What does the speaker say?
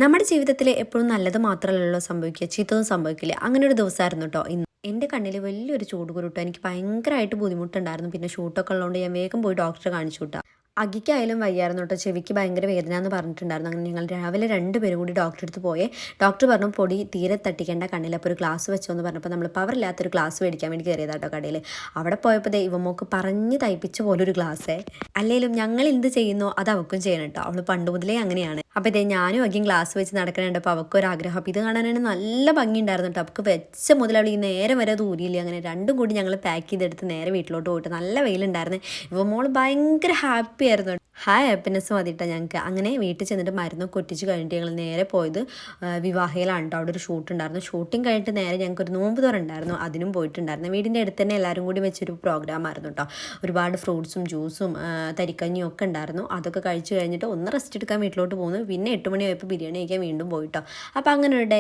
നമ്മുടെ ജീവിതത്തിൽ എപ്പോഴും നല്ലത് മാത്രമല്ലല്ലോ സംഭവിക്കുക, ചീത്തതും സംഭവിക്കില്ല. അങ്ങനെ ഒരു ദിവസമായിരുന്നു കേട്ടോ ഇന്ന്. എൻ്റെ കണ്ണിൽ വലിയൊരു ചൂട് കുരുട്ടോ. എനിക്ക് ഭയങ്കരമായിട്ട് ബുദ്ധിമുട്ടുണ്ടായിരുന്നു. പിന്നെ ഷൂട്ടൊക്കെ ഉള്ളതുകൊണ്ട് ഞാൻ വേഗം പോയി ഡോക്ടറെ കാണിച്ചു വിട്ടാ. അകിക്കായാലും വയ്യായിരുന്നു കേട്ടോ, ചെവിക്ക് ഭയങ്കര വേദന എന്ന് പറഞ്ഞിട്ടുണ്ടായിരുന്നു. അങ്ങനെ ഞങ്ങൾ രാവിലെ രണ്ടുപേരും കൂടി ഡോക്ടറെ അടുത്ത് പോയേ. ഡോക്ടർ പറഞ്ഞു പൊടി തീരെ തട്ടിക്കേണ്ട കണ്ണിൽ, അപ്പോൾ ഒരു ഗ്ലാസ് വെച്ചോ എന്ന് പറഞ്ഞപ്പോൾ നമ്മൾ പവറില്ലാത്തൊരു ഗ്ലാസ് മേടിക്കാൻ വേണ്ടി കയറിയതാട്ടോ കടയിൽ. അവിടെ പോയപ്പോൾ ഇവമോക്ക് പറഞ്ഞ് തയ്പ്പിച്ച പോലൊരു ഗ്ലാസ്സേ. അല്ലെങ്കിലും ഞങ്ങൾ എന്ത് ചെയ്യുന്നോ അത് അവൾക്കും ചെയ്യണം കേട്ടോ. അവൾ പണ്ട് മുതലേ അങ്ങനെയാണ്. അപ്പോൾ ഞാനും അഗ്യം ഗ്ലാസ് വെച്ച് നടക്കണുണ്ട്. അവൾക്കൊരാഗ്രഹം. അപ്പോൾ ഇത് കാണാനാണ് നല്ല ഭംഗിയുണ്ടായിരുന്നു കേട്ടോ. അവൾക്ക് വെച്ച മുതൽ അവൾ ഈ നേരെ വരെ ദൂരിയില്ല. അങ്ങനെ രണ്ടും കൂടി ഞങ്ങൾ പാക്ക് ചെയ്തെടുത്ത് നേരെ വീട്ടിലോട്ട് പോയിട്ട് നല്ല വെയിലുണ്ടായിരുന്നു. ഇവ മോള് ഭയങ്കര ഹാപ്പി ആയിരുന്നു. ഹാപ്പിനെസ് മതിയിട്ടാ ഞങ്ങൾക്ക്. അങ്ങനെ വീട്ടിൽ ചെന്നിട്ട് മരുന്നൊക്കെ ഒറ്റിച്ച് കഴിഞ്ഞിട്ട് ഞങ്ങൾ നേരെ പോയത് വിവാഹയിലാണ് കേട്ടോ. അവിടെ ഒരു ഷൂട്ട് ഉണ്ടായിരുന്നു. ഷൂട്ടിങ് കഴിഞ്ഞിട്ട് നേരെ ഞങ്ങൾക്ക് ഒരു നോമ്പ് തുറ ഉണ്ടായിരുന്നു, അതിനും പോയിട്ടുണ്ടായിരുന്നു. വീടിൻ്റെ അടുത്ത് തന്നെ എല്ലാവരും കൂടി വെച്ചൊരു പ്രോഗ്രാം ആയിരുന്നു കേട്ടോ. ഒരുപാട് ഫ്രൂട്ട്സും ജ്യൂസും തരിക്കഞ്ഞിയും ഒക്കെ ഉണ്ടായിരുന്നു. അതൊക്കെ കഴിച്ച് കഴിഞ്ഞിട്ട് ഒന്ന് റെസ്റ്റ് എടുക്കാൻ വീട്ടിലോട്ട് പോകുന്നു. പിന്നെ 8 മണിയായപ്പോൾ ബിരിയാണി കഴിക്കാൻ വീണ്ടും പോയിട്ടോ. അപ്പോൾ അങ്ങനെ ഒരു ഡേ